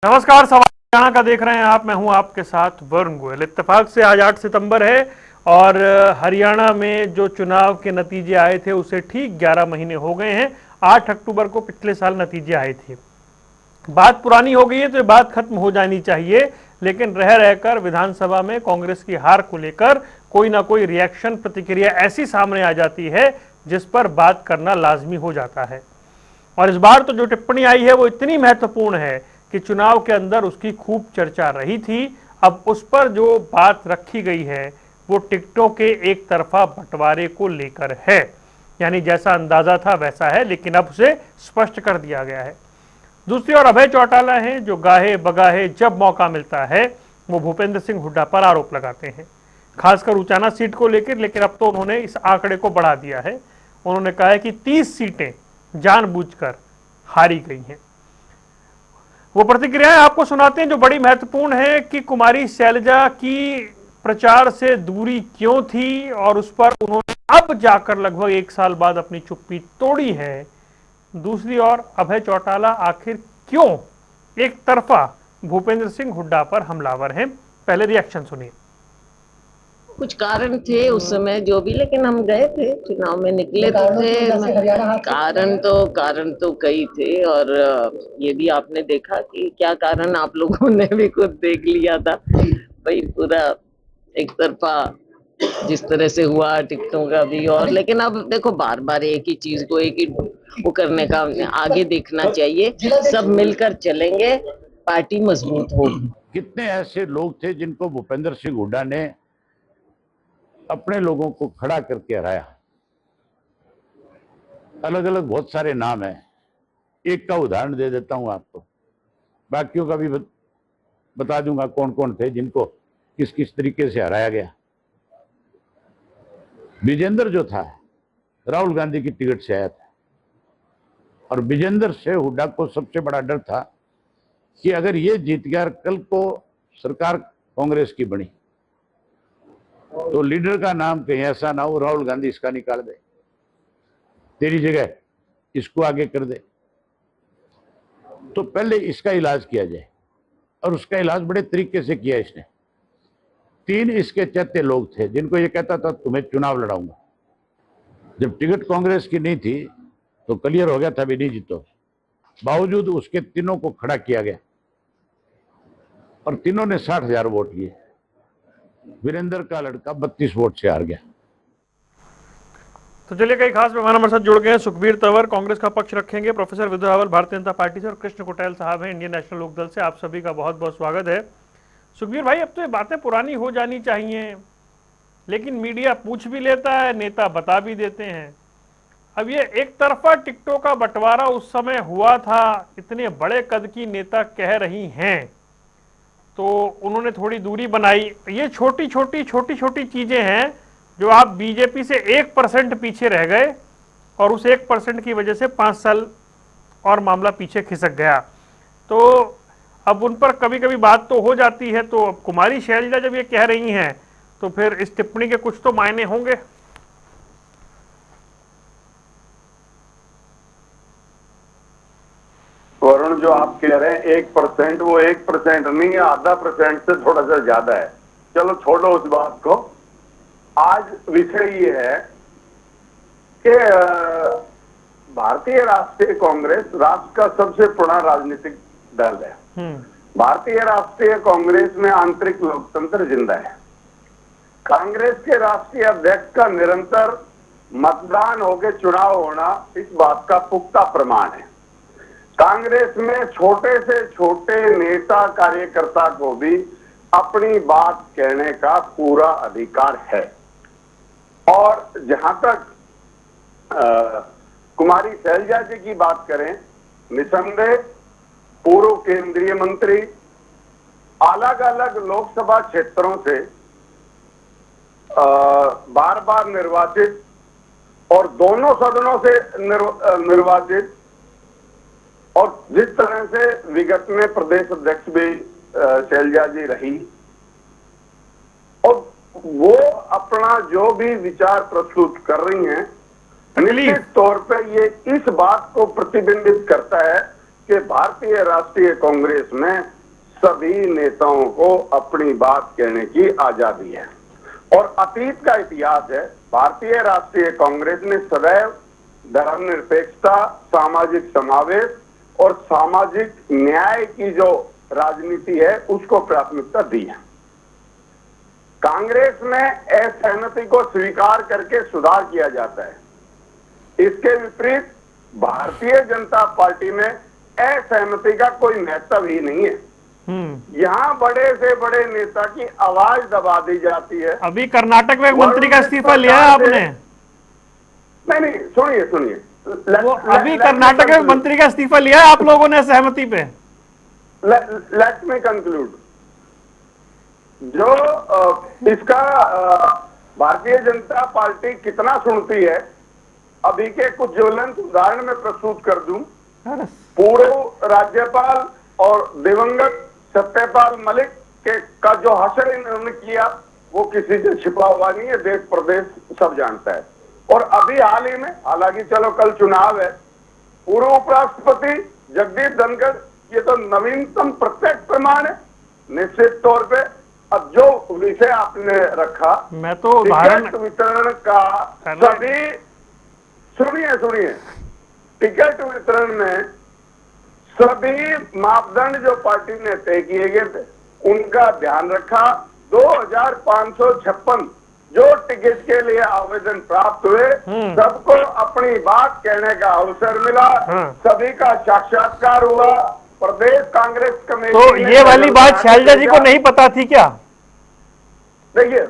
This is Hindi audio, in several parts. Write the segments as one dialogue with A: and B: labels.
A: नमस्कार, सवाल हरियाणा का देख रहे हैं आप। मैं हूं आपके साथ वरुण गोयल। इत्तेफाक से आज 8 सितंबर है और हरियाणा में जो चुनाव के नतीजे आए थे उसे ठीक 11 महीने हो गए हैं। 8 अक्टूबर को पिछले साल नतीजे आए थे। बात पुरानी हो गई है तो ये बात खत्म हो जानी चाहिए, लेकिन रह रहकर विधानसभा में कांग्रेस की हार को लेकर कोई ना कोई रिएक्शन, प्रतिक्रिया ऐसी सामने आ जाती है जिस पर बात करना लाजमी हो जाता है। और इस बार तो जो टिप्पणी आई है वो इतनी महत्वपूर्ण है कि चुनाव के अंदर उसकी खूब चर्चा रही थी। अब उस पर जो बात रखी गई है वो टिकटों के एक तरफा बंटवारे को लेकर है। यानी जैसा अंदाजा था वैसा है, लेकिन अब उसे स्पष्ट कर दिया गया है। दूसरी ओर अभय चौटाला हैं जो गाहे बगाहे जब मौका मिलता है वो भूपेंद्र सिंह हुड्डा पर आरोप लगाते हैं, खासकर उचाना सीट को लेकर। लेकिन अब तो उन्होंने इस आंकड़े को बढ़ा दिया है। उन्होंने कहा है कि 30 सीटें जानबूझकर हारी गई हैं। वो प्रतिक्रियाएं आपको सुनाते हैं जो बड़ी महत्वपूर्ण है कि कुमारी शैलजा की प्रचार से दूरी क्यों थी और उस पर उन्होंने अब जाकर लगभग 1 साल बाद अपनी चुप्पी तोड़ी है। दूसरी ओर अभय चौटाला आखिर क्यों एक तरफा भूपेंद्र सिंह हुड्डा पर हमलावर हैं। पहले रिएक्शन सुनिए।
B: कुछ कारण थे उस समय जो भी, लेकिन हम गए थे चुनाव में, निकले तो थे। कारण तो कई थे। और ये भी आपने देखा कि क्या कारण आप लोगों ने भी खुद देख लिया था भाई, पूरा एक तरफा जिस तरह से हुआ टिकटों का भी। और लेकिन अब देखो, बार बार एक ही चीज को एक ही वो करने का आगे देखना चाहिए। सब मिलकर चलेंगे, पार्टी मजबूत होगी।
C: कितने ऐसे लोग थे जिनको भूपेंद्र सिंह हुड्डा ने अपने लोगों को खड़ा करके हराया। अलग अलग बहुत सारे नाम हैं। एक का उदाहरण दे देता हूं आपको, बाकियों का भी बता दूंगा कौन कौन थे जिनको किस किस तरीके से हराया गया। विजेंद्र जो था, राहुल गांधी की टिकट से आया था, और विजेंद्र से हुड्डा को सबसे बड़ा डर था कि अगर ये जीत गया, कल को सरकार कांग्रेस की बनी तो लीडर का नाम कहीं ऐसा ना हो राहुल गांधी इसका निकाल दे, तेरी जगह इसको आगे कर दे। तो पहले इसका इलाज किया जाए, और उसका इलाज बड़े तरीके से किया इसने। 3 इसके चैत्य लोग थे जिनको ये कहता था तुम्हें चुनाव लड़ाऊंगा। जब टिकट कांग्रेस की नहीं थी तो क्लियर हो गया था भी नहीं जीतो, बावजूद उसके तीनों को खड़ा किया गया और तीनों ने 60,000 वोट लिए। वीरेंद्र का लड़का 32 वोट से हार गया।
A: तो चलिए, कई खास मेहमान हमारे साथ जुड़ गए हैं। सुखबीर तंवर कांग्रेस का पक्ष रखेंगे, प्रोफेसर विधु रावल भारतीय जनता पार्टी से, और कृष्ण कुटेल साहब हैं इंडियन नेशनल लोकदल से। आप सभी का बहुत बहुत स्वागत है। सुखबीर भाई, अब तो ये बातें पुरानी हो जानी चाहिए, लेकिन मीडिया पूछ भी लेता है, नेता बता भी देते हैं। अब ये एक तरफा टिकटों का बंटवारा उस समय हुआ था, इतने बड़े कद की नेता कह रही हैं, तो उन्होंने थोड़ी दूरी बनाई। ये छोटी छोटी चीजें हैं जो आप बीजेपी से 1% पीछे रह गए और उस 1% की वजह से 5 साल और मामला पीछे खिसक गया। तो अब उन पर कभी कभी बात तो हो जाती है। तो अब कुमारी शैलजा जब ये कह रही हैं तो फिर इस टिप्पणी के कुछ तो मायने होंगे।
D: वरुण, जो आप कह रहे हैं 1%, वो 1% नहीं है, आधा % से थोड़ा सा ज्यादा है। चलो छोड़ो उस बात को। आज विषय ये है कि भारतीय राष्ट्रीय कांग्रेस राष्ट्र का सबसे पुराना राजनीतिक दल है। भारतीय राष्ट्रीय कांग्रेस में आंतरिक लोकतंत्र जिंदा है। कांग्रेस के राष्ट्रीय अध्यक्ष का निरंतर मतदान होकर चुनाव होना इस बात का पुख्ता प्रमाण है। कांग्रेस में छोटे से छोटे नेता कार्यकर्ता को भी अपनी बात कहने का पूरा अधिकार है। और जहां तक कुमारी शैलजा जी की बात करें, निसंदेह पूर्व केंद्रीय मंत्री, अलग अलग लोकसभा क्षेत्रों से बार बार निर्वाचित और दोनों सदनों से निर्वाचित, और जिस तरह से विगत में प्रदेश अध्यक्ष भी शैलजा जी रही, और वो अपना जो भी विचार प्रस्तुत कर रही हैं, निश्चित तौर पे ये इस बात को प्रतिबिंबित करता है कि भारतीय राष्ट्रीय कांग्रेस में सभी नेताओं को अपनी बात कहने की आजादी है और अतीत का इतिहास है। भारतीय राष्ट्रीय कांग्रेस ने सदैव धर्मनिरपेक्षता, सामाजिक समावेश और सामाजिक न्याय की जो राजनीति है उसको प्राथमिकता दी है। कांग्रेस में असहमति को स्वीकार करके सुधार किया जाता है। इसके विपरीत भारतीय जनता पार्टी में असहमति का कोई महत्व ही नहीं है। यहाँ बड़े से बड़े नेता की आवाज दबा दी जाती है।
A: अभी कर्नाटक में एक मंत्री का इस्तीफा लिया है आपने?
D: नहीं, सुनिए
A: वो अभी कर्नाटक में मंत्री का इस्तीफा लिया है आप लोगों ने सहमति पे।
D: Let me conclude. जो इसका भारतीय जनता पार्टी कितना सुनती है, अभी के कुछ ज्वलंत उदाहरण में प्रस्तुत कर दूं। पूर्व राज्यपाल और दिवंगत सत्यपाल मलिक का जो हश्र इन्होंने किया वो किसी से छिपा हुआ नहीं है, देश प्रदेश सब जानता है। और अभी हाल ही में, हालांकि चलो कल चुनाव है, पूर्व उपराष्ट्रपति जगदीप धनखड़, ये तो नवीनतम प्रत्यक्ष प्रमाण है निश्चित तौर पे। अब जो विषय आपने रखा,
A: मैं तो उदाहरण
D: वितरण का सभी सुनिए टिकट वितरण में सभी मापदंड जो पार्टी ने तय किए गए थे उनका ध्यान रखा। 2556 जो टिकट के लिए आवेदन प्राप्त हुए सबको अपनी बात कहने का अवसर मिला। सभी का साक्षात्कार हुआ। प्रदेश कांग्रेस कमेटी
A: तो ये वाली बात शैलजा जी को नहीं पता थी क्या?
D: देखिए,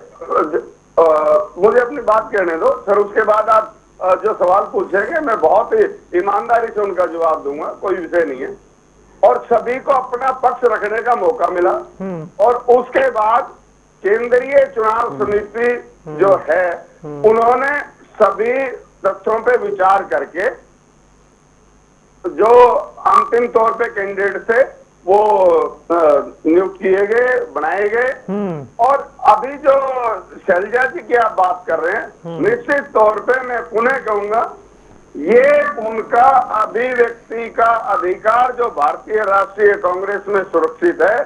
D: मुझे अपनी बात कहने दो सर, उसके बाद आप जो सवाल पूछेंगे मैं बहुत ही ईमानदारी से उनका जवाब दूंगा, कोई विषय नहीं है। और सभी को अपना पक्ष रखने का मौका मिला और उसके बाद केंद्रीय चुनाव समिति जो है उन्होंने सभी तथ्यों पे विचार करके जो अंतिम तौर पे कैंडिडेट थे वो नियुक्त किए गए, बनाए गए। और अभी जो शैलजा जी की आप बात कर रहे हैं, निश्चित तौर पे मैं पुनः कहूंगा ये उनका अभिव्यक्ति का अधिकार जो भारतीय राष्ट्रीय कांग्रेस में सुरक्षित है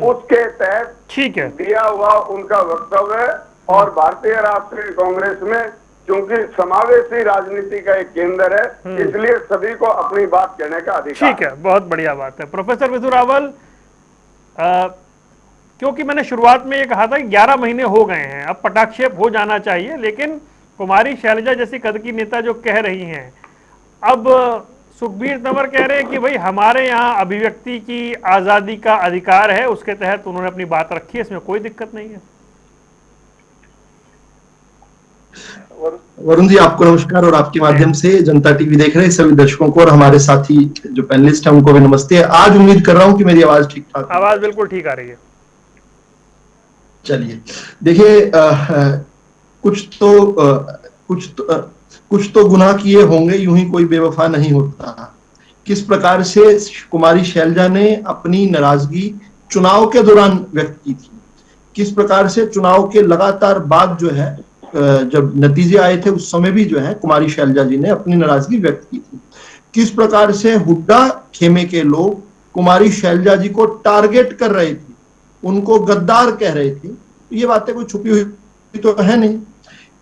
D: उसके तहत
A: ठीक है
D: दिया हुआ उनका वक्तव्य है। और भारतीय राष्ट्रीय कांग्रेस में क्योंकि समावेशी राजनीति का एक केंद्र है, इसलिए सभी को अपनी बात कहने का अधिकार।
A: ठीक है, बहुत बढ़िया बात है प्रोफेसर विधु रावल। क्योंकि मैंने शुरुआत में ये कहा था कि 11 महीने हो गए हैं, अब पटाक्षेप हो जाना चाहिए, लेकिन कुमारी शैलजा जैसी कद की नेता जो कह रही हैं, अब सुखबीर तंवर कह रहे हैं कि भाई हमारे यहाँ अभिव्यक्ति की आजादी का अधिकार है, उसके तहत उन्होंने अपनी बात रखी है, इसमें कोई दिक्कत नहीं है।
E: वरुण जी, आपको नमस्कार और आपके माध्यम से जनता टीवी देख रहे सभी दर्शकों को और हमारे साथी जो पैनलिस्ट हैं उनको भी नमस्ते। आज उम्मीद कर रहा हूं कि मेरी आवाज ठीक ठाक,
A: आवाज बिल्कुल ठीक आ रही है।
E: चलिए देखिए, कुछ तो गुनाह किए होंगे, यूं ही कोई बेवफा नहीं होता। किस प्रकार से कुमारी शैलजा ने अपनी नाराजगी चुनाव के दौरान व्यक्त की थी, किस प्रकार से चुनाव के लगातार बाद जो है जब नतीजे आए थे उस समय भी जो है कुमारी शैलजा जी ने अपनी नाराजगी व्यक्त की थी। किस प्रकार से हुड्डा खेमे के लोग कुमारी शैलजा जी को टारगेट कर रहे थे, उनको गद्दार कह रहे थे, ये बातें कोई छुपी हुई तो है नहीं।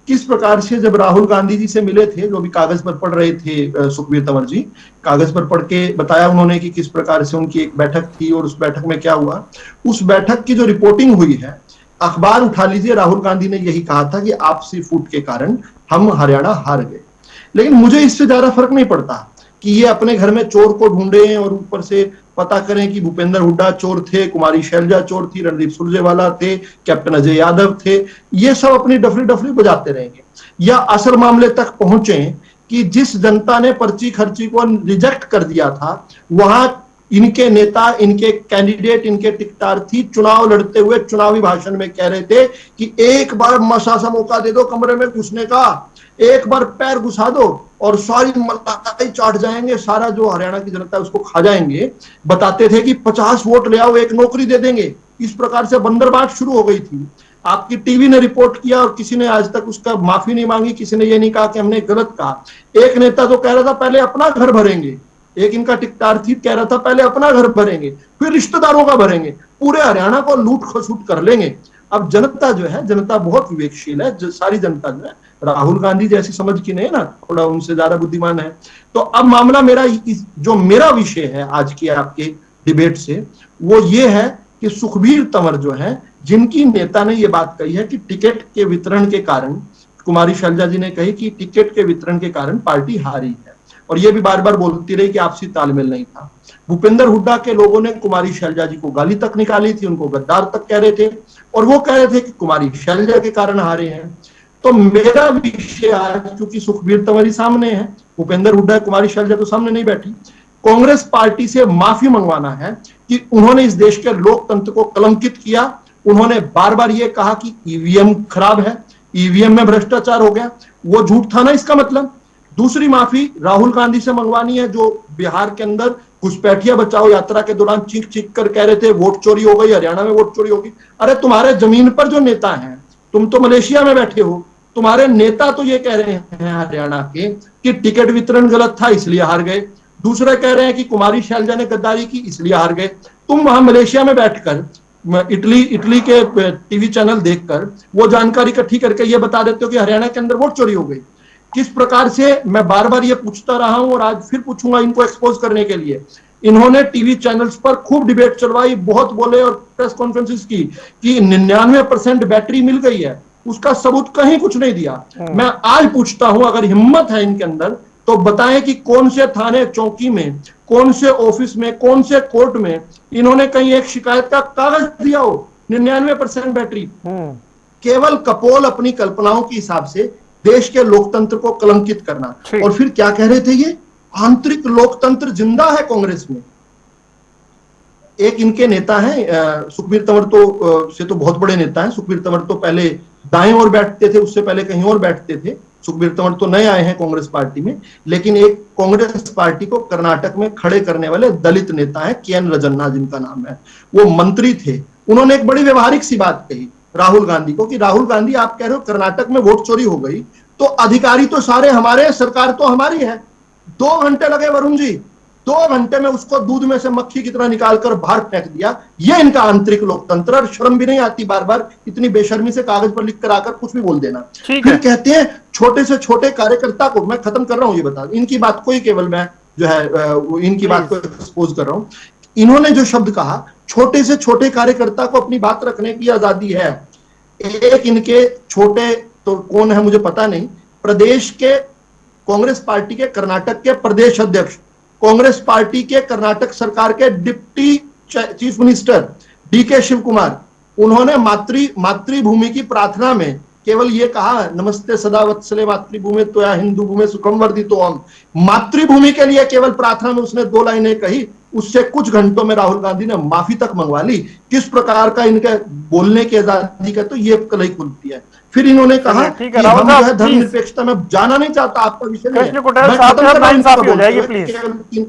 E: किस प्रकार से जब राहुल गांधी जी से मिले थे, जो भी कागज पर पढ़ रहे थे सुखबीर तंवर जी, कागज पर पढ़ के बताया उन्होंने कि किस प्रकार से उनकी एक बैठक थी और उस बैठक में क्या हुआ। उस बैठक की जो रिपोर्टिंग हुई है, अखबार उठा लीजिए, राहुल गांधी ने यही कहा था कि आपसी फूट के कारण हम हरियाणा हार गए। लेकिन मुझे इससे ज्यादा फर्क नहीं पड़ता कि ये अपने घर में चोर को ढूंढे और ऊपर से पता करें कि भूपेंद्र हुड्डा चोर थे, कुमारी शैलजा चोर थी, रणदीप सुरजेवाला थे, कैप्टन अजय यादव थे, ये सब अपनी डफली बजाते रहेंगे। या असल मामले तक पहुंचे कि जिस जनता ने पर्ची खर्ची को रिजेक्ट कर दिया था, वहां इनके नेता, इनके कैंडिडेट, इनके टिकटार्थी चुनाव लड़ते हुए चुनावी भाषण में कह रहे थे कि एक बार मसा मौका दे दो कमरे में घुसने का, एक बार पैर घुसा दो और सारी मलाई चाट जाएंगे, सारा जो हरियाणा की जनता है उसको खा जाएंगे। बताते थे कि 50 वोट ले आओ, एक नौकरी दे देंगे। इस प्रकार से बंदरबांट शुरू हो गई थी। आपकी टीवी ने रिपोर्ट किया और किसी ने आज तक उसका माफी नहीं मांगी, किसी ने ये नहीं कहा कि हमने गलत कहा। एक नेता तो कह रहा था पहले अपना घर भरेंगे, एक इनका टिकटार्थी कह रहा था पहले अपना घर भरेंगे फिर रिश्तेदारों का भरेंगे, पूरे हरियाणा को लूट खसूट कर लेंगे। अब जनता जो है, जनता बहुत विवेकशील है, सारी जनता जो है राहुल गांधी जैसी समझ की नहीं ना, थोड़ा उनसे ज्यादा बुद्धिमान है। तो अब मामला मेरा जो मेरा विषय है आज के आपके डिबेट से, वो ये है कि सुखबीर तंवर जो है, जिनकी नेता ने ये बात कही है कि टिकट के वितरण के कारण, कुमारी शैलजा जी ने कही कि टिकट के वितरण के कारण पार्टी हारी है, और ये भी बार बार बोलती रही कि आपसी तालमेल नहीं था। भूपेंद्र हुड्डा के लोगों ने कुमारी शैलजा जी को गाली तक निकाली थी, उनको गद्दार तक कह रहे थे, और वो कह रहे थे कि कुमारी शैलजा के कारण हारे हैं। तो मेरा विषय आज, क्योंकि सुखबीर तंवर सामने है, भूपेंद्र हुड्डा कुमारी शैलजा तो सामने नहीं बैठी, कांग्रेस पार्टी से माफी मंगवाना है कि उन्होंने इस देश के लोकतंत्र को कलंकित किया। उन्होंने बार बार ये कहा कि ईवीएम खराब है, ईवीएम में भ्रष्टाचार हो गया, वो झूठ था ना इसका मतलब। दूसरी माफी राहुल गांधी से मंगवानी है, जो बिहार के अंदर घुसपैठिया बचाओ यात्रा के दौरान चीख चीख कर कह रहे थे वोट चोरी हो गई, हरियाणा में वोट चोरी होगी। अरे तुम्हारे जमीन पर जो नेता हैं, तुम तो मलेशिया में बैठे हो, तुम्हारे नेता तो ये कह रहे हैं हरियाणा के कि टिकट वितरण गलत था इसलिए हार गए। दूसरे कह रहे हैं कि कुमारी शैलजा ने गद्दारी की इसलिए हार गए। तुम वहां मलेशिया में बैठकर इटली के टीवी चैनल देखकर वो जानकारी इकट्ठी करके ये बता देते हो कि हरियाणा के अंदर वोट चोरी हो गई। किस प्रकार से, मैं बार बार ये पूछता रहा हूं और आज फिर पूछूंगा इनको एक्सपोज करने के लिए। इन्होंने टीवी चैनल्स पर खूब डिबेट चलवाई, बहुत बोले और प्रेस कॉन्फ्रेंसेस की कि 99% बैटरी मिल गई है, उसका सबूत कहीं कुछ नहीं दिया। मैं आज पूछता हूं, अगर हिम्मत है इनके अंदर तो बताएं कि कौन से थाने चौकी में, कौन से ऑफिस में, कौन से कोर्ट में इन्होंने कहीं एक शिकायत का कागज दिया हो। 99% बैटरी। केवल कपोल अपनी कल्पनाओं के हिसाब से देश के लोकतंत्र को कलंकित करना। और फिर क्या कह रहे थे ये, आंतरिक लोकतंत्र जिंदा है कांग्रेस में। एक इनके नेता हैं सुखबीर तंवर, तो से तो बहुत बड़े नेता हैं। सुखबीर तंवर तो पहले दाएं ओर बैठते थे, उससे पहले कहीं और बैठते थे। सुखबीर तंवर तो नए आए हैं कांग्रेस पार्टी में, लेकिन एक कांग्रेस पार्टी को कर्नाटक में खड़े करने वाले दलित नेता है KN रजन्ना जिनका नाम है, वो मंत्री थे। उन्होंने एक बड़ी व्यवहारिक सी बात कही राहुल गांधी को कि राहुल गांधी आप कह रहे हो कर्नाटक में वोट चोरी हो गई, तो अधिकारी तो सारे हमारे, सरकार तो हमारी है। 2 घंटे लगे वरुण जी, 2 घंटे में उसको दूध में से मक्खी की तरह निकालकर बाहर फेंक दिया। ये इनका आंतरिक लोकतंत्र। और शर्म भी नहीं आती बार बार इतनी बेशर्मी से कागज पर लिख कर आकर कुछ भी बोल देना। फिर कहते हैं छोटे से छोटे कार्यकर्ता को, मैं खत्म कर रहा हूं ये बता, इनकी बात को ही केवल मैं जो है इनकी बात को एक्सपोज कर रहा हूं। इन्होंने जो शब्द कहा, छोटे से छोटे कार्यकर्ता को अपनी बात रखने की आजादी है। एक इनके छोटे, तो कौन है मुझे पता नहीं, प्रदेश के कांग्रेस पार्टी के कर्नाटक के प्रदेश अध्यक्ष, कांग्रेस पार्टी के कर्नाटक सरकार के deputy chief minister DK Shiv Kumar, उन्होंने मातृभूमि की प्रार्थना में केवल ये कहा, नमस्ते सदा वत्सले मातृभूमि त्वया हिंदू भूमि सुखम वर्धितो हम। मातृभूमि के लिए केवल प्रार्थना में उसने 2 लाइनें कही, उससे कुछ घंटों में राहुल गांधी ने माफी तक मंगवा ली। किस प्रकार का इनके बोलने की आजादी का तो ये कलई खुलती है। फिर इन्होंने कहा कि हम जो है धर्मनिरपेक्षता में जाना नहीं चाहता, आपका विषय नहीं है।
A: नाइंसाफी हो जाएगी प्लीज।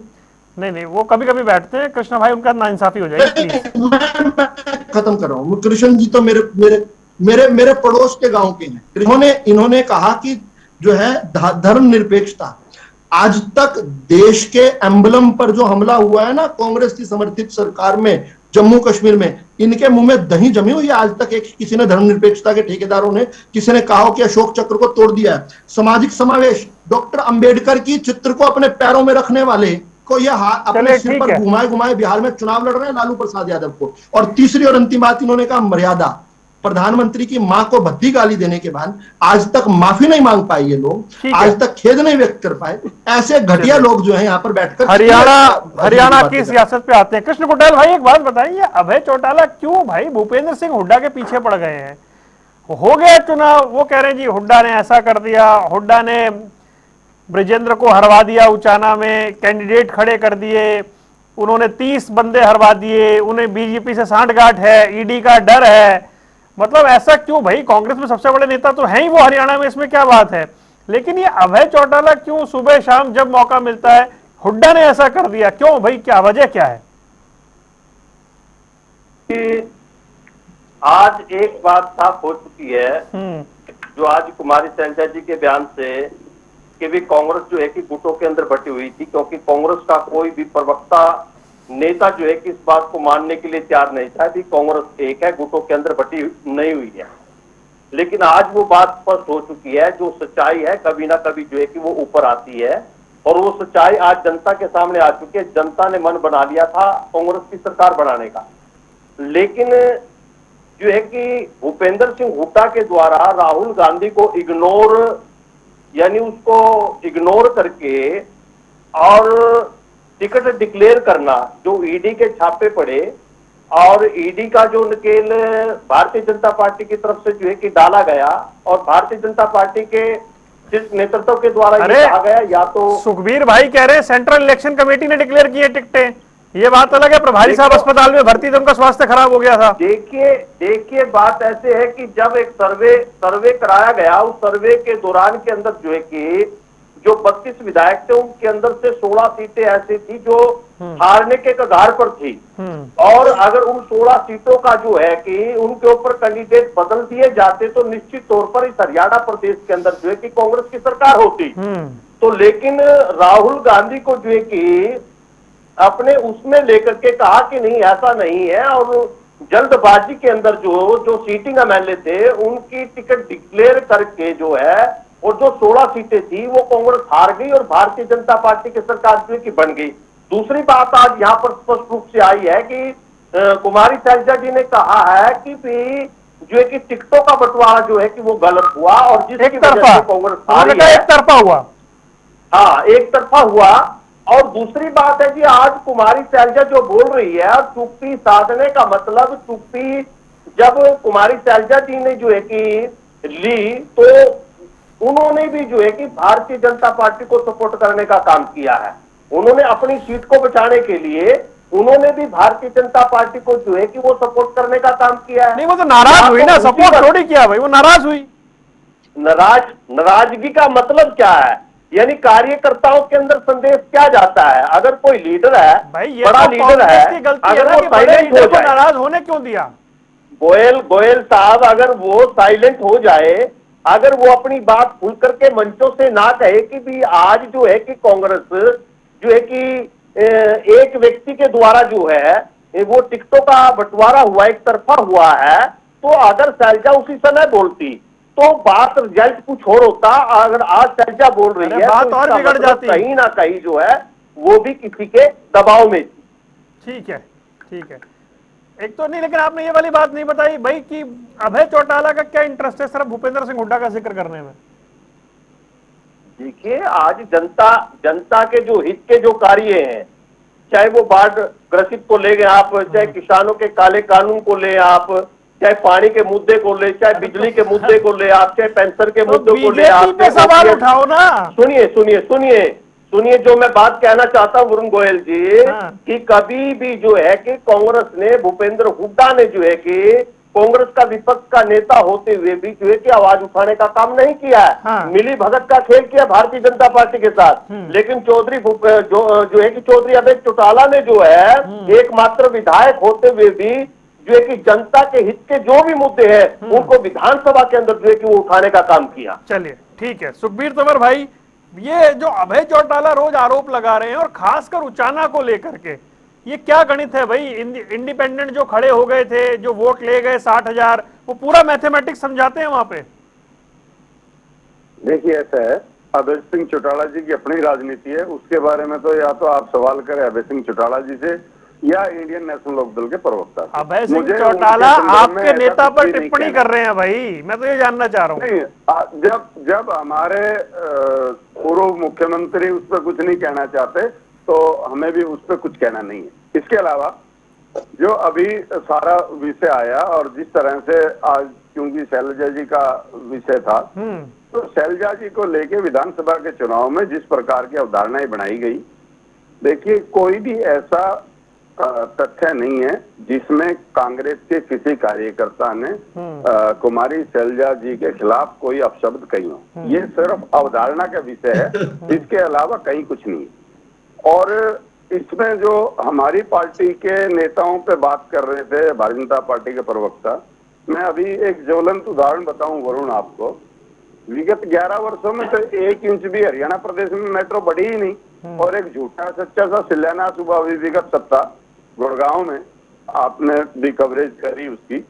A: नहीं, वो कभी कभी बैठते हैं कृष्ण भाई, उनका नाइंसाफी हो जाएगी प्लीज।
E: मैं खत्म कर रहा हूँ। कृष्ण जी तो मेरे पड़ोस के गांव के हैं। इन्होंने कहा कि जो है धर्मनिरपेक्षता, आज तक देश के एम्बलम पर जो हमला हुआ है ना कांग्रेस की समर्थित सरकार में जम्मू कश्मीर में, इनके मुंह में दही जमी हुई है। आज तक किसी ने धर्मनिरपेक्षता के ठेकेदारों ने किसी ने कहा हो कि अशोक चक्र को तोड़ दिया है। सामाजिक समावेश, डॉक्टर अंबेडकर की चित्र को अपने पैरों में रखने वाले को यह अपने सिर पर घुमाए बिहार में चुनाव लड़ रहे हैं लालू प्रसाद यादव को। और तीसरी और अंतिम बात इन्होंने कहा, मर्यादा। प्रधानमंत्री की मां को भद्दी गाली देने के बाद आज तक माफी नहीं मांग पाए ये लोग, आज तक खेद नहीं व्यक्त कर पाए। ऐसे घटिया लोग जो हैं यहाँ पर बैठकर
A: हरियाणा की सियासत पे आते हैं। कृष्ण कुटेल भाई एक बात बताइए, अभय चौटाला क्यों भाई भूपेंद्र सिंह हुड्डा के पीछे पड़ गए हैं? हो गया चुनाव, वो कह रहे हैं जी हुड्डा ने ऐसा कर दिया, हुड्डा ने ब्रिजेंद्र को हरवा दिया, उचाना में कैंडिडेट खड़े कर दिए, उन्होंने 30 बंदे हरवा दिए, उन्हें बीजेपी से सांठगांठ है, ईडी का डर है। मतलब ऐसा क्यों भाई? कांग्रेस में सबसे बड़े नेता तो हैं ही वो हरियाणा में, इसमें क्या बात है? लेकिन ये अभय चौटाला क्यों सुबह शाम जब मौका मिलता है, हुड्डा ने ऐसा कर दिया, क्यों भाई? क्या वजह क्या है?
F: आज एक बात साफ हो चुकी है, जो आज कुमारी शैलजा जी के बयान से कि भी कांग्रेस जो है कि गुटों के अंदर बटी हुई थी, क्योंकि कांग्रेस का कोई भी प्रवक्ता नेता जो है कि इस बात को मानने के लिए तैयार नहीं था कि कांग्रेस एक है, गुटों के अंदर बटी नहीं हुई है। लेकिन आज वो बात स्पष्ट हो चुकी है, जो सच्चाई है कभी ना कभी जो है कि वो ऊपर आती है, और वो सच्चाई आज जनता के सामने आ चुकी है। जनता ने मन बना लिया था कांग्रेस की सरकार बनाने का, लेकिन जो है कि भूपेंद्र सिंह हुड्डा के द्वारा राहुल गांधी को इग्नोर, यानी उसको इग्नोर करके और टिकट डिक्लेयर करना, जो ईडी के छापे पड़े और ईडी का जो नकेल भारतीय जनता पार्टी की तरफ से जो है कि डाला गया, और भारतीय जनता पार्टी के जिस नेतृत्व के द्वारा ये कहा गया, या तो
A: सुखबीर भाई कह रहे हैं सेंट्रल इलेक्शन कमेटी ने डिक्लेयर किए टिकटें, ये बात अलग है। प्रभारी साहब अस्पताल में भर्ती थे, उनका स्वास्थ्य खराब हो गया था।
F: देखिए बात ऐसे है कि जब एक सर्वे कराया गया, उस सर्वे के दौरान के अंदर जो है कि जो 32 विधायक थे उनके अंदर से 16 सीटें ऐसी थी जो हारने के कगार पर थी, और अगर उन 16 सीटों का जो है कि उनके ऊपर कैंडिडेट बदल दिए जाते तो निश्चित तौर पर इस हरियाणा प्रदेश के अंदर जो है कि कांग्रेस की सरकार होती। तो लेकिन राहुल गांधी को जो है कि अपने उसमें लेकर के कहा कि नहीं ऐसा नहीं है, और जल्दबाजी के अंदर जो सीटिंग एमएलए थे उनकी टिकट डिक्लेयर करके जो है, और जो 16 सीटें थी वो कांग्रेस हार गई और भारतीय जनता पार्टी की सरकार जो की बन गई। दूसरी बात आज यहाँ पर स्पष्ट रूप से आई है कि कुमारी शैलजा जी ने कहा है कि जो है कि टिकटों का बंटवारा जो है कि वो गलत हुआ, और जिसकी वजह से कांग्रेस हारी है।
A: एक तरफा हुआ,
F: हाँ एक तरफा हुआ। और दूसरी बात है कि आज कुमारी शैलजा जो बोल रही है, चुप्पी साधने का मतलब, चुप्पी जब कुमारी शैलजा जी ने जो है कि ली तो उन्होंने भी जो है कि भारतीय जनता पार्टी को सपोर्ट करने का काम किया है। उन्होंने अपनी सीट को बचाने के लिए उन्होंने भी भारतीय जनता पार्टी को जो है कि वो सपोर्ट करने का काम किया है।
A: नहीं वो तो नाराज हुई ना, सपोर्ट थोड़ी किया भाई, वो नाराज हुई।
F: नाराजगी का मतलब क्या है, यानी कार्यकर्ताओं के अंदर संदेश क्या जाता है? अगर कोई लीडर है, बड़ा लीडर है, अगर वो साइलेंट हो जाए,
A: नाराज होने क्यों दिया?
F: गोयल साहब अगर वो साइलेंट हो जाए, अगर वो अपनी बात खुल करके मंचों से ना कहे कि भी आज जो है कि कांग्रेस जो है कि एक व्यक्ति के द्वारा जो है वो टिकटों का बंटवारा हुआ, एक तरफा हुआ है, तो अगर शैलजा उसी समय बोलती तो बात रिजल्ट कुछ और होता। अगर आज शैलजा बोल रही है
A: बात
F: तो
A: और बिगड़ जाती,
F: कहीं ना कहीं जो है वो भी किसी के दबाव में थी।
A: ठीक है, ठीक है। एक तो नहीं, लेकिन आपने ये वाली बात नहीं बताई भाई कि अभय चौटाला का क्या इंटरेस्ट है सिर्फ भूपेंद्र सिंह हुड्डा का जिक्र करने में?
F: देखिए आज जनता के जो हित के जो कार्य हैं, चाहे वो बाढ़ ग्रसित को ले गए आप, चाहे किसानों के काले कानून को ले आप, चाहे पानी के मुद्दे को ले, चाहे बिजली के मुद्दे को ले आप, चाहे पेंशन के मुद्दे को ले आप,
A: सवाल उठाओ ना।
F: सुनिए जो मैं बात कहना चाहता हूं वरुण गोयल जी, कि कभी भी जो है कि कांग्रेस ने, भूपेंद्र हुड्डा ने जो है कि कांग्रेस का विपक्ष का नेता होते हुए भी जो है कि आवाज उठाने का काम नहीं किया है। मिली भगत का खेल किया भारतीय जनता पार्टी के साथ। लेकिन चौधरी जो है कि चौधरी अभय चौटाला ने जो है एकमात्र विधायक होते हुए भी जो है कि जनता के हित के जो भी मुद्दे हैं उनको विधानसभा के अंदर जो है कि वो उठाने का काम किया।
A: चलिए ठीक है। सुखबीर तंवर भाई, ये जो अभय चौटाला रोज आरोप लगा रहे हैं और खासकर उचाना को लेकर के, ये क्या गणित है भाई? इंडिपेंडेंट जो खड़े हो गए थे, जो वोट ले गए 60,000, वो पूरा मैथमेटिक्स समझाते हैं वहां पे।
D: देखिए ऐसा है, अभय सिंह चौटाला जी की अपनी राजनीति है, उसके बारे में तो या तो आप सवाल करें अभय सिंह चौटाला जी से या इंडियन नेशनल लोकदल के प्रवक्ता।
A: अभय सिंह चौटाला आपके नेता पर टिप्पणी कर रहे हैं भाई, मैं तो ये जानना चाह रहा हूँ।
D: नहीं, जब हमारे पूर्व मुख्यमंत्री उस पर कुछ नहीं कहना चाहते तो हमें भी उस पर कुछ कहना नहीं है। इसके अलावा जो अभी सारा विषय आया और जिस तरह से आज क्योंकि शैलजा जी का विषय था, तो शैलजा जी को लेके विधानसभा के चुनाव में जिस प्रकार की अवधारणाएं बनाई गई, देखिए कोई भी ऐसा तथ्य नहीं है जिसमें कांग्रेस के किसी कार्यकर्ता ने कुमारी शैलजा जी के खिलाफ कोई अपशब्द कही हो। ये सिर्फ अवधारणा का विषय है, इसके अलावा कहीं कुछ नहीं। और इसमें जो हमारी पार्टी के नेताओं पे बात कर रहे थे, भारतीय जनता पार्टी के प्रवक्ता, मैं अभी एक ज्वलंत उदाहरण बताऊं वरुण आपको, विगत 11 वर्षों में तो 1 इंच भी हरियाणा प्रदेश में मेट्रो बढ़ी ही नहीं। और एक झूठा सच्चा सा शिलान्यास हुआ अभी विगत सप्ताह गुड़गांव में, आपने भी कवरेज करी उसकी,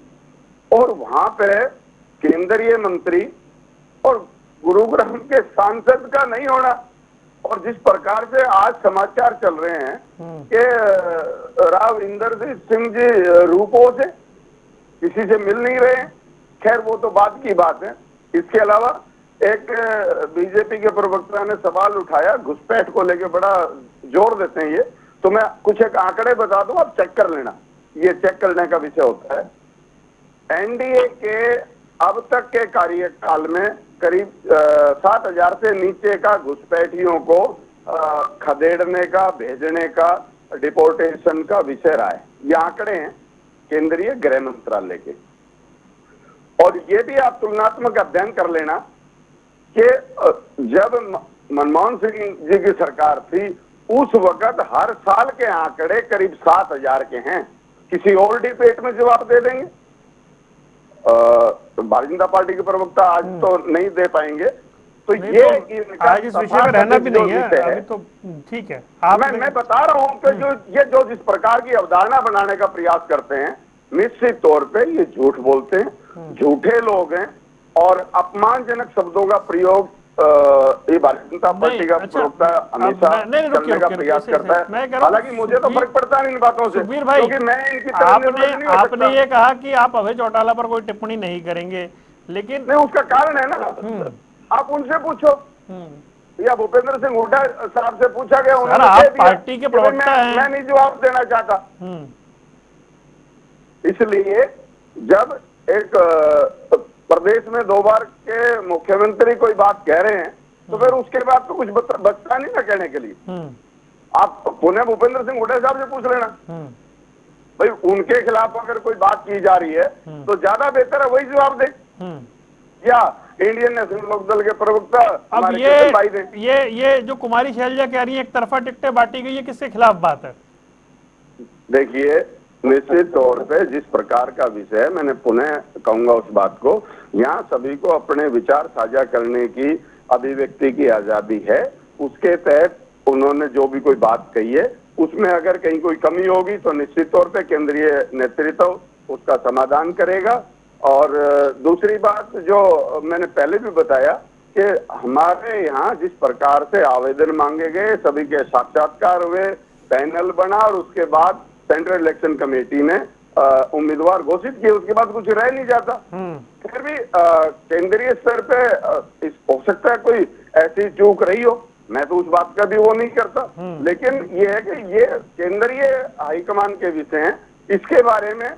D: और वहां पे केंद्रीय मंत्री और गुरुग्राम के सांसद का नहीं होना। और जिस प्रकार से आज समाचार चल रहे हैं कि राव इंदरजीत सिंह जी रूपों से किसी से मिल नहीं रहे हैं, खैर वो तो बाद की बात है। इसके अलावा एक बीजेपी के प्रवक्ता ने सवाल उठाया घुसपैठ को लेकर, बड़ा जोर देते हैं ये, तो मैं कुछ एक आंकड़े बता दूं, आप चेक कर लेना, ये चेक करने का विषय होता है। एनडीए के अब तक के कार्यकाल में करीब 7,000 से नीचे का घुसपैठियों को खदेड़ने का, भेजने का, डिपोर्टेशन का विषय रहा है। ये आंकड़े हैं केंद्रीय गृह मंत्रालय के। और ये भी आप तुलनात्मक अध्ययन कर लेना कि जब मनमोहन सिंह जी की सरकार थी उस वक्त हर साल के आंकड़े करीब 7,000 के हैं। किसी और डिबेट में जवाब दे देंगे, भारतीय जनता पार्टी के प्रवक्ता आज तो नहीं दे पाएंगे। तो ये
A: तो आज इस विषय में रहना भी नहीं है, अभी तो ठीक है।
D: मैं बता रहा हूं कि जो जिस प्रकार की अवधारणा बनाने का प्रयास करते हैं, निश्चित तौर पे ये झूठ बोलते हैं, झूठे लोग हैं और अपमानजनक शब्दों का प्रयोग ये भारतीय जनता पार्टी का प्रवक्ता हमेशा करने का प्रयास करता है। हालांकि मुझे तो फर्क पड़ता नहीं इन बातों से, क्योंकि मैं इनकी तरह
A: आपने ये कहा कि आप अभय चौटाला पर कोई टिप्पणी नहीं करेंगे, लेकिन
D: नहीं, उसका कारण है ना, आप उनसे पूछो या भूपेंद्र सिंह हुड्डा साहब से पूछा गया,
A: उन्होंने पार्टी के प्रवक्ता हैं,
D: मैं नहीं जवाब देना चाहता। इसलिए जब एक प्रदेश में 2 बार के मुख्यमंत्री कोई बात कह रहे हैं तो फिर उसके बाद तो कुछ बचता नहीं ना कहने के लिए। आप पुनः भूपेंद्र सिंह हुड्डा साहब से पूछ लेना, भाई उनके खिलाफ अगर कोई बात की जा रही है तो ज्यादा बेहतर है वही जवाब दे, या इंडियन नेशनल लोकदल के प्रवक्ता
A: अब ये जो कुमारी शैलजा कह रही है एक तरफा टिकटें बांटी गई है, किसके खिलाफ बात है?
D: देखिए, निश्चित तौर पे जिस प्रकार का विषय है, मैंने पुनः कहूंगा उस बात को, यहाँ सभी को अपने विचार साझा करने की, अभिव्यक्ति की आजादी है। उसके तहत उन्होंने जो भी कोई बात कही है उसमें अगर कहीं कोई कमी होगी तो निश्चित तौर पे केंद्रीय नेतृत्व उसका समाधान करेगा। और दूसरी बात जो मैंने पहले भी बताया कि हमारे यहाँ जिस प्रकार से आवेदन मांगे गए, सभी के साक्षात्कार हुए, पैनल बना और उसके बाद सेंट्रल इलेक्शन कमेटी ने उम्मीदवार घोषित किए, उसके बाद कुछ रह नहीं जाता। फिर भी केंद्रीय स्तर पे हो सकता है कोई ऐसी चूक रही हो, मैं तो उस बात का भी वो नहीं करता, लेकिन ये है कि ये केंद्रीय हाईकमान के विषय हैं, इसके बारे में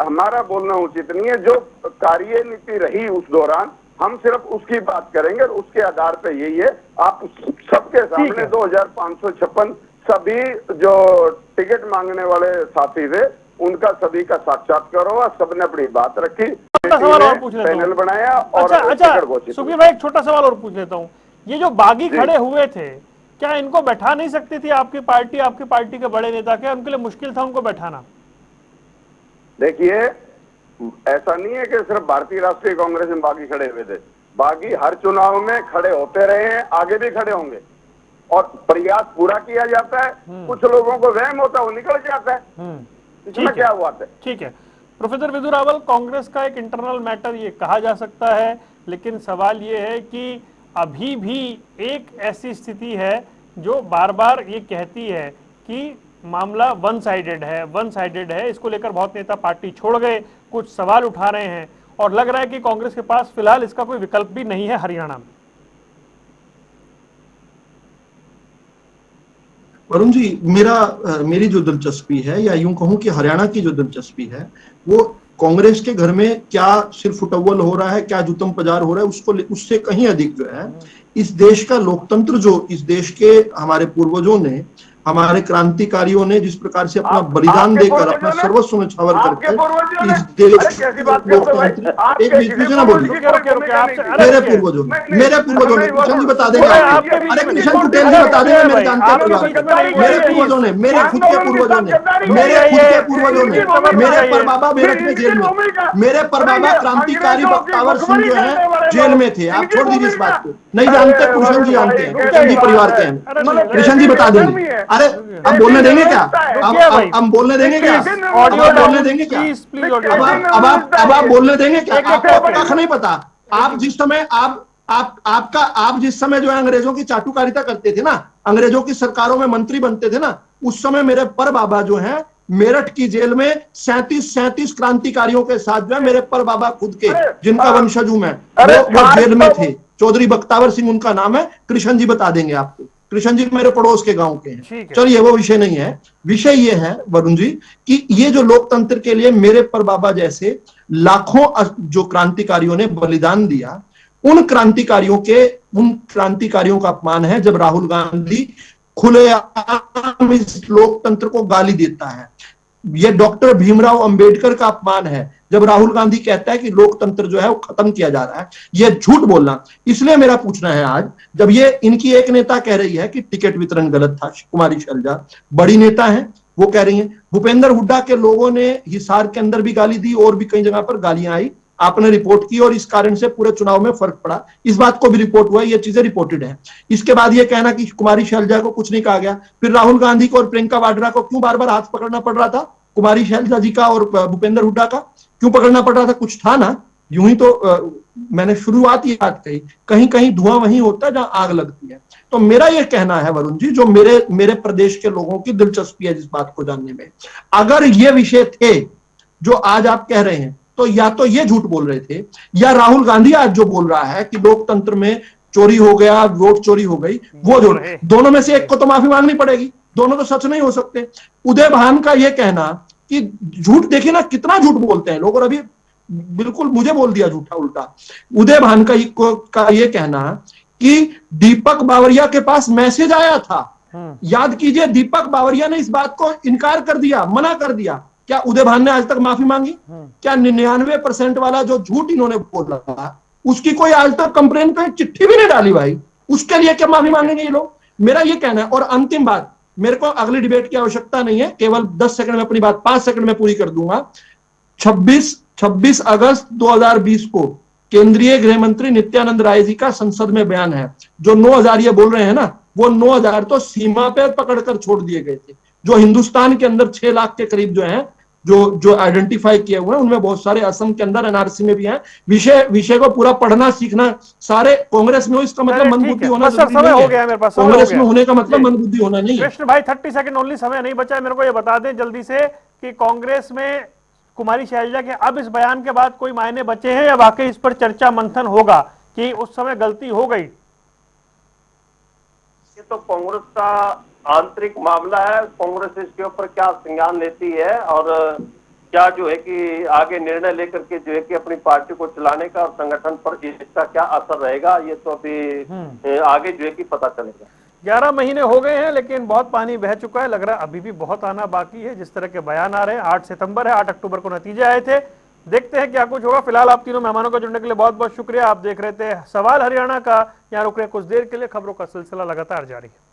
D: हमारा बोलना उचित नहीं है। जो कार्यनीति रही उस दौरान हम सिर्फ उसकी बात करेंगे और उसके आधार पे यही है। आप सबके सामने 2556 सभी जो टिकट मांगने वाले साथी थे उनका सभी का साक्षात्कार हुआ, सबने अपनी बात रखी,
A: सवाल और पूछ लेता
D: पैनल बनाया और
A: अच्छा सुबीर भाई एक छोटा सवाल और पूछ लेता हूँ, ये जो बागी खड़े हुए थे क्या इनको बैठा नहीं सकती थी आपकी पार्टी के बड़े नेता? क्या उनके लिए मुश्किल था उनको बैठाना?
D: देखिए, ऐसा नहीं है कि सिर्फ भारतीय राष्ट्रीय कांग्रेस में बागी खड़े हुए थे, बागी हर चुनाव में खड़े होते रहे हैं, आगे भी खड़े होंगे और प्रयास पूरा किया जाता है। कुछ लोगों को वहम होता है, वो निकल जाता है, इसमें क्या हुआ है?
A: ठीक है प्रोफेसर विदु रावल, कांग्रेस का एक इंटरनल मैटर ये कहा जा सकता है, लेकिन सवाल ये है कि अभी भी एक ऐसी स्थिति है जो बार बार ये कहती है कि मामला वन साइडेड है। इसको लेकर बहुत नेता पार्टी छोड़ गए, कुछ सवाल उठा रहे हैं और लग रहा है कि कांग्रेस के पास फिलहाल इसका कोई विकल्प भी नहीं है हरियाणा में।
E: वरुण जी, मेरी जो दिलचस्पी है, या यूं कहूं कि हरियाणा की जो दिलचस्पी है, वो कांग्रेस के घर में क्या सिर्फ फुटबॉल हो रहा है, क्या जुतम पजार हो रहा है, उससे कहीं अधिक जो है इस देश का लोकतंत्र, जो इस देश के हमारे पूर्वजों ने हमारे क्रांतिकारियों ने जिस प्रकार से अपना बलिदान
D: आपके
E: देकर,
D: पूर्वजों
E: अपना
D: ने-
E: सर्वस्व न्यौछावर
D: आपके
E: करके
D: पूर्वजों ने-
E: इस देश
D: अरे कैसी बात करते हो भाई?
E: लोकतांत्रिक,
D: आपके
E: एक बीच में
D: किसी
E: ना
D: पूर्वज
E: बोलिए।
D: की कोई भूमिका नहीं थी।
E: मेरे पूर्वजों ने, मेरे पूर्वजों ने, कृष्ण जी बता देंगे
A: अरे
E: आपको।
A: आपके बीच
E: अरे
A: में
E: कृष्ण
A: नहीं।
E: पटेल जी
A: अरे
E: बता देंगे मेरे
A: भाई,
E: जानते
A: आपके
E: परिवार
A: बीच
E: को।
A: में नहीं
E: मेरे
A: बोलिए,
E: पूर्वजों ने, मेरे खुद के पूर्वजों ने, मेरे
A: ये-
E: खुद के
A: ये-
E: पूर्वजों ने,
A: ये-
E: मेरे
A: ये-
E: परबाबा मेरठ में जेल में, मेरे परबाबा क्रांतिकारी बख्तावर सिंह जो है जेल में थे। आप छोड़ दीजिए इस बात को, नहीं जानते, कृष्ण जी जानते हैं, कृष्ण जी परिवार के हैं,
A: अरे नहीं,
E: कृष्ण जी बता देंगे। अरे हम बोलने देंगे क्या? अब हम बोलने देंगे क्या? अब आप बोलने देंगे क्या?
A: प्लीज प्लीज ऑडियो
E: अब आप बोलने देंगे क्या?
A: एक-
E: आपको कख नहीं पता। आप जिस समय आप जिस समय जो है अंग्रेजों की चाटुकारिता करते थे ना, अंग्रेजों की सरकारों में मंत्री बनते थे ना, उस समय मेरे पर बाबा जो है मेरठ की जेल में 37 क्रांतिकारियों के साथ जो है मेरे पर बाबा खुद के, जिनका वंशज हूं मैं, वो जेल में थे। चौधरी बख्तावर सिंह उनका नाम है, कृष्ण जी बता देंगे आपको। कृष्ण जी मेरे पड़ोस के गांव के हैं। चलिए वो विषय नहीं है। विषय ये है वरुण जी कि ये जो लोकतंत्र के लिए मेरे पर बाबा जैसे लाखों जो क्रांतिकारियों ने बलिदान दिया, उन क्रांतिकारियों का अपमान है जब राहुल गांधी खुलेआम इस लोकतंत्र को गाली देता है। यह डॉक्टर भीमराव अंबेडकर का अपमान है जब राहुल गांधी कहता है कि लोकतंत्र जो है वो खत्म किया जा रहा है। यह झूठ बोलना। इसलिए मेरा पूछना है आज, जब ये इनकी एक नेता कह रही है कि टिकट वितरण गलत था, कुमारी शैलजा बड़ी नेता है, वो कह रही है। भूपेंद्र हुड्डा के लोगों ने हिसार के अंदर भी गाली दी और भी कई जगह पर गालियां आई, आपने रिपोर्ट की और इस कारण से पूरे चुनाव में फर्क पड़ा। इस बात को भी रिपोर्ट हुआ, ये चीजें रिपोर्टेड है। इसके बाद ये कहना कि कुमारी शैलजा को कुछ नहीं कहा गया, फिर राहुल गांधी को और प्रियंका वाड्रा को क्यों बार बार हाथ पकड़ना पड़ रहा था? कुमारी शैलजा जी का और भूपेंद्र हुड्डा का क्यों पकड़ना पड़ रहा था? कुछ था ना। यूं ही तो मैंने शुरुआत ये बात कही, कहीं कहीं धुआं वहीं होता है जहां आग लगती है। तो मेरा ये कहना है वरुण जी, जो मेरे प्रदेश के लोगों की दिलचस्पी है जिस बात को जानने में, अगर ये विषय थे जो आज आप कह रहे हैं, तो या तो ये झूठ बोल रहे थे, या राहुल गांधी आज जो बोल रहा है कि लोकतंत्र में चोरी हो गया, वोट चोरी हो गई, वो झूठ। दोनों में से एक को तो माफी मांगनी पड़ेगी, दोनों तो सच नहीं हो सकते। उदय भान का ये कहना कि झूठ, देखिए ना कितना झूठ बोलते हैं लोग, और अभी बिल्कुल मुझे बोल दिया झूठा उल्टा। उदय भान का ये कहना कि दीपक बावरिया के पास मैसेज आया था, याद कीजिए, दीपक बावरिया ने इस बात को इनकार कर दिया, मना कर दिया। क्या उदय भान ने आज तक माफी मांगी? क्या 99% वाला जो झूठ इन्होंने बोला उसकी कोई आज तक कंप्लेंट पे चिट्ठी भी नहीं डाली भाई? उसके लिए क्या माफी मांगेंगे ये लोग? मेरा ये कहना है। और अंतिम बात, मेरे को अगली डिबेट की आवश्यकता नहीं है, केवल 10 सेकंड में अपनी बात 5 सेकंड में पूरी कर दूंगा। 26 अगस्त 2020 को केंद्रीय गृह मंत्री नित्यानंद राय जी का संसद में बयान है। जो 9000 ये बोल रहे हैं ना, वो 9000 तो सीमा पे पकड़कर छोड़ दिए गए थे। जो हिंदुस्तान के अंदर 6 लाख के करीब जो हैं, जो आइडेंटिफाई किए हुए हैं, उनमें बहुत सारे असम के अंदर एनआरसी में भी हैं। विषय को पूरा पढ़ना सीखना, सारे कांग्रेस में हो इसका मतलब मंदबुद्धि होना जरूरी नहीं है। कांग्रेस में होने का मतलब मंदबुद्धि होना नहीं है।
A: कृष्ण भाई 30 सेकंड ओनली, समय नहीं बचा है। मेरे को ये बता दें जल्दी से कि कांग्रेस में कुमारी शैलजा के अब इस बयान के बाद कोई मायने बचे हैं, या वाकई इस पर चर्चा मंथन होगा कि उस समय गलती हो गई?
F: ये तो कांग्रेस का आंतरिक मामला है। कांग्रेस इसके ऊपर क्या संज्ञान लेती है और क्या जो है कि आगे निर्णय लेकर के जो है कि अपनी पार्टी को चलाने का और संगठन पर इसका क्या असर रहेगा, ये तो अभी आगे जो है कि पता चलेगा।
A: 11 महीने हो गए हैं, लेकिन बहुत पानी बह चुका है। लग रहा है अभी भी बहुत आना बाकी है, जिस तरह के बयान आ रहे हैं। 8 सितंबर है, 8 अक्टूबर को नतीजे आए थे। देखते हैं क्या कुछ होगा। फिलहाल आप तीनों मेहमानों को जुड़ने के लिए बहुत बहुत शुक्रिया। आप देख रहे थे सवाल हरियाणा का। यहाँ रुक रहे कुछ देर के लिए, खबरों का सिलसिला लगातार जारी है।